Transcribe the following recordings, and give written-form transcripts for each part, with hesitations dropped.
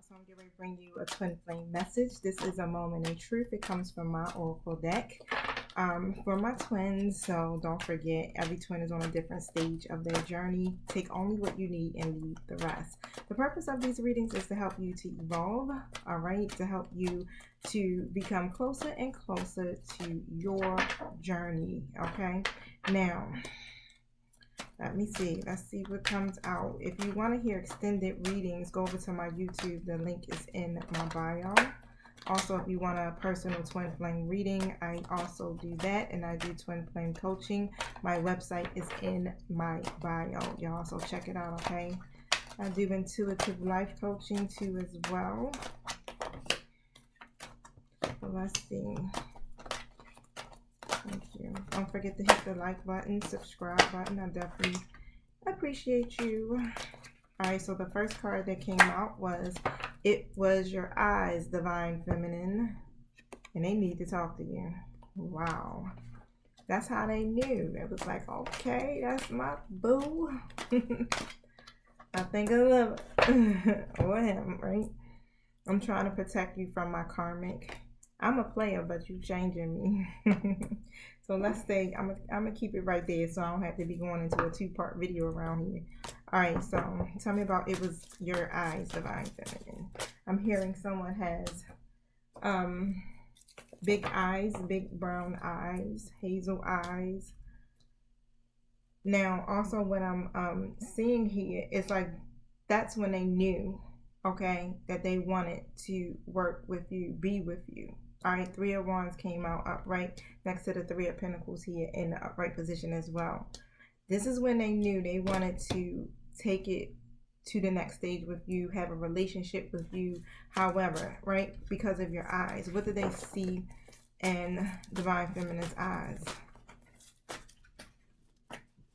So I'm getting ready to bring you a twin flame message. This is a moment in truth. It comes from my oracle deck for my twins. So don't forget, every twin is on a different stage of their journey. Take only what you need and leave the rest. The purpose of these readings is to help you to evolve, all right, to help you to become closer and closer to your journey, okay? Now, let me see. Let's see what comes out. If you want to hear extended readings, go over to my YouTube. The link is in my bio. Also, if you want a personal twin flame reading, I also do that. And I do twin flame coaching. My website is in my bio. Y'all, so check it out, okay? I do intuitive life coaching too as well. So let's see. Thank you. Don't forget to hit the like button, subscribe button. I definitely appreciate you. All right, so the first card that came out was, it was your eyes, Divine Feminine, and they need to talk to you. Wow. That's how they knew. It was like, okay, that's my boo. I think I love it. Or him, right? I'm trying to protect you from my karmic. I'm a player, but you changing me. So let's say I'm gonna keep it right there, so I don't have to be going into a two-part video around here. All right, so tell me about it was your eyes, Divine Feminine. I'm hearing someone has big eyes, big brown eyes, hazel eyes. Now, also what I'm seeing here is like that's when they knew, okay, that they wanted to work with you, be with you. All right, Three of Wands came out upright next to the Three of Pentacles here in the upright position as well. This is when they knew they wanted to take it to the next stage with you, have a relationship with you. However, right, because of your eyes, what did they see in Divine Feminine's eyes?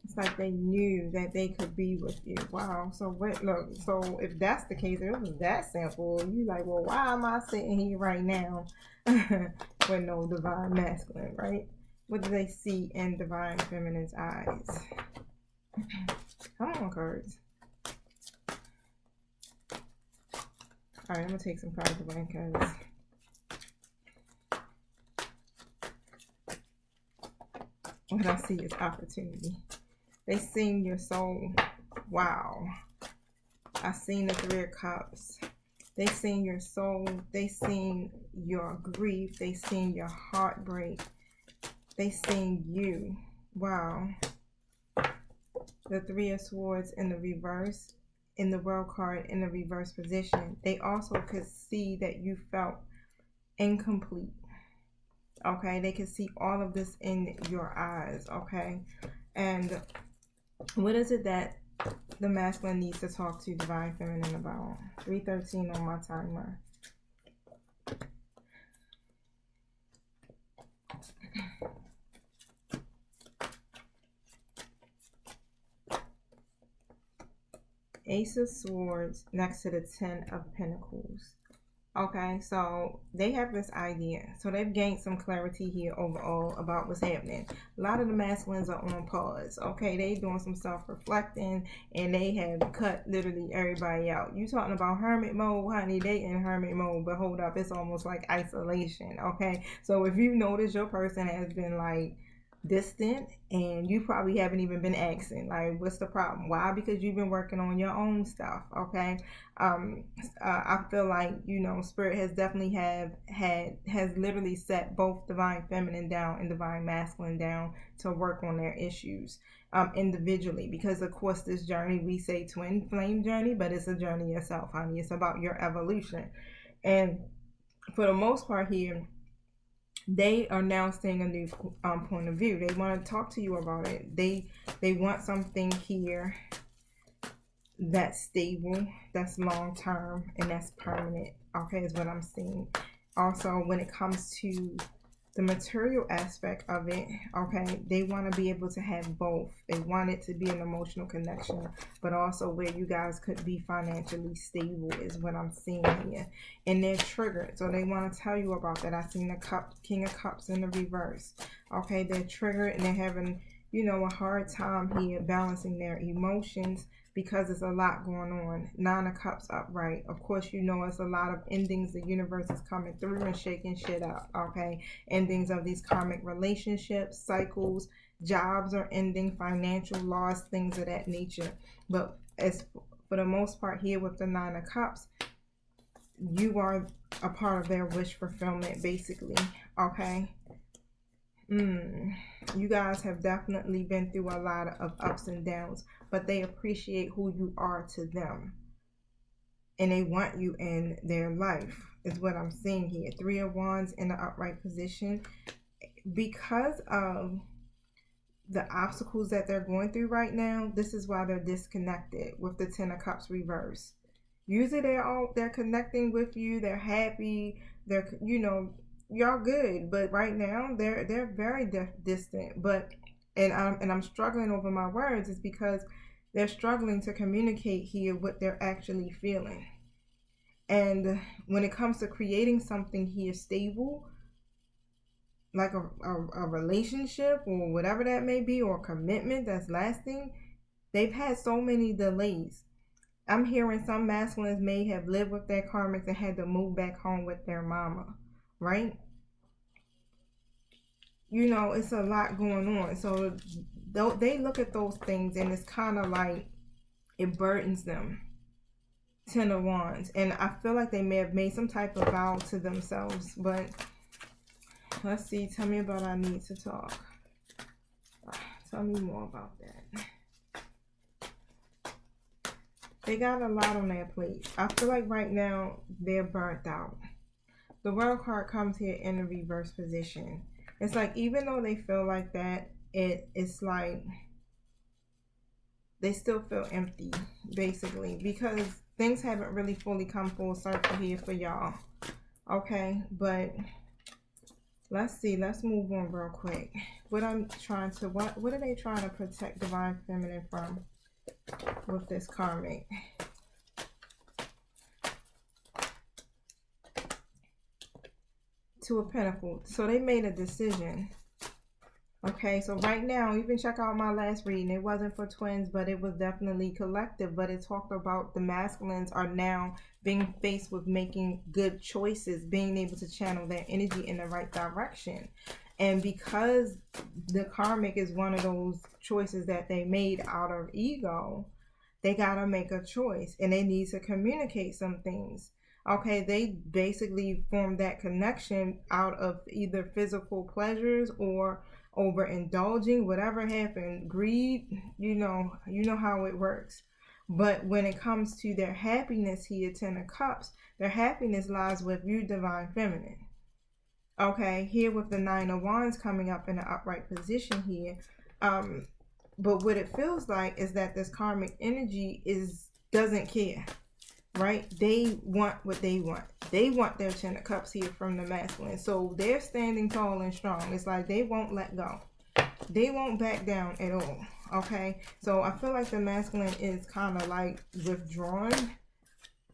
It's like they knew that they could be with you. Wow. So what? Look. So if that's the case, if it was that simple, you like, well, why am I sitting here right now with no divine masculine, right? What do they see in Divine Feminine's eyes? Come on, cards. All right, I'm gonna take some cards away because what I see is opportunity. They seen your soul. Wow. I seen the Three of Cups. They seen your soul. They seen your grief. They seen your heartbreak. They seen you. Wow. The Three of Swords in the reverse, in the World card in the reverse position. They also could see that you felt incomplete. Okay. They could see all of this in your eyes. Okay. And what is it that the masculine needs to talk to Divine Feminine about? 3:13 on my timer. Ace of Swords next to the Ten of Pentacles. Okay, so they have this idea. So they've gained some clarity here overall about what's happening. A lot of the masculines are on pause. Okay, they doing some self-reflecting and they have cut literally everybody out. You talking about hermit mode, honey, they in hermit mode, but hold up, it's almost like isolation. Okay, so if you notice your person has been like distant and you probably haven't even been asking like what's the problem, why? Because you've been working on your own stuff. Okay, I feel like, you know, spirit has definitely has literally set both Divine Feminine down and Divine Masculine down to work on their issues individually, because of course this journey, we say twin flame journey, but it's a journey yourself, honey. It's about your evolution. And for the most part here, they are now seeing a new point of view. They want to talk to you about it. They want something here that's stable, that's long term, and that's permanent. Okay, is what I'm seeing. Also, when it comes to the material aspect of it, okay, they want to be able to have both. They want it to be an emotional connection, but also where you guys could be financially stable is what I'm seeing here. And they're triggered, so they want to tell you about that. I seen the King of Cups in the reverse. Okay, they're triggered and they're having, you know, a hard time here balancing their emotions, because it's a lot going on. Nine of Cups upright. Of course, you know it's a lot of endings. The universe is coming through and shaking shit up, okay? Endings of these karmic relationships, cycles, jobs are ending, financial loss, things of that nature. But as for the most part here with the Nine of Cups, you are a part of their wish fulfillment, basically, okay? You guys have definitely been through a lot of ups and downs, but they appreciate who you are to them. And they want you in their life, is what I'm seeing here. Three of Wands in the upright position. Because of the obstacles that they're going through right now, this is why they're disconnected with the Ten of Cups reverse. Usually they're connecting with you, they're happy, they're, you know, y'all good, but right now they're very distant. But I'm struggling over my words is because they're struggling to communicate here what they're actually feeling. And when it comes to creating something here stable, like a relationship or whatever that may be, or a commitment that's lasting, they've had so many delays. I'm hearing some masculines may have lived with their karmics and had to move back home with their mama, right? You know, it's a lot going on. So they look at those things and it's kind of like it burdens them. Ten of Wands. And I feel like they may have made some type of vow to themselves. But let's see. Tell me about I need to talk. Tell me more about that. They got a lot on their plate. I feel like right now they're burnt out. The World card comes here in a reverse position. It's like even though they feel like that, it's like they still feel empty, basically, because things haven't really fully come full circle here for y'all. Okay, but let's see. Let's move on real quick. What are they trying to protect Divine Feminine from with this karmic? Two of Pentacles. So they made a decision. Okay, so right now, you can check out my last reading. It wasn't for twins, but it was definitely collective. But it talked about the masculines are now being faced with making good choices, being able to channel their energy in the right direction. And because the karmic is one of those choices that they made out of ego, they got to make a choice and they need to communicate some things. Okay, they basically formed that connection out of either physical pleasures or overindulging, whatever happened, greed, you know how it works. But when it comes to their happiness here, Ten of Cups, their happiness lies with you, Divine Feminine. Okay, here with the Nine of Wands coming up in an upright position here. But what it feels like is that this karmic energy doesn't care, right? They want what they want. They want their Ten of Cups here from the masculine. So they're standing tall and strong. It's like they won't let go. They won't back down at all. Okay? So I feel like the masculine is kind of like withdrawn,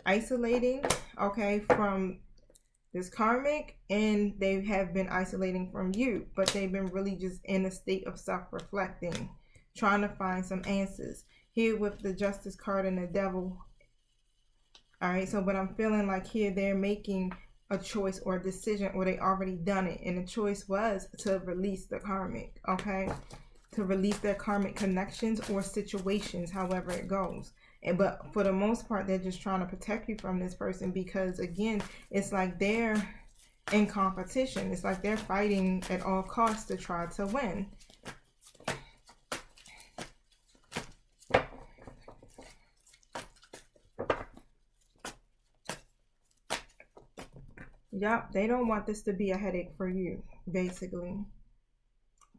isolating, okay, from this karmic, and they have been isolating from you, but they've been really just in a state of self-reflecting, trying to find some answers. Here with the Justice card and the Devil. All right, so but I'm feeling like here they're making a choice or a decision, or they already done it, and the choice was to release the karmic, okay? To release their karmic connections or situations, however it goes. But for the most part, they're just trying to protect you from this person because, again, it's like they're in competition. It's like they're fighting at all costs to try to win. Yep, they don't want this to be a headache for you, basically.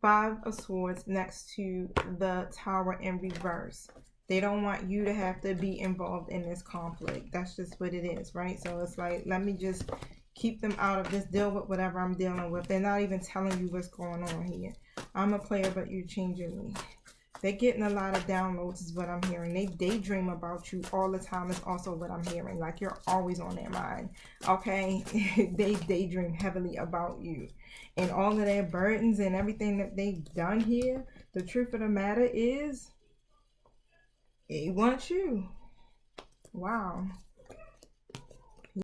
Five of Swords next to the Tower in reverse. They don't want you to have to be involved in this conflict. That's just what it is, right? So it's like, let me just keep them out of this, deal with whatever I'm dealing with. They're not even telling you what's going on here. I'm a player, but you're changing me. They're getting a lot of downloads is what I'm hearing. They daydream about you all the time is also what I'm hearing. Like you're always on their mind, okay? They daydream heavily about you. And all of their burdens and everything that they've done here, the truth of the matter is He wants you. Wow.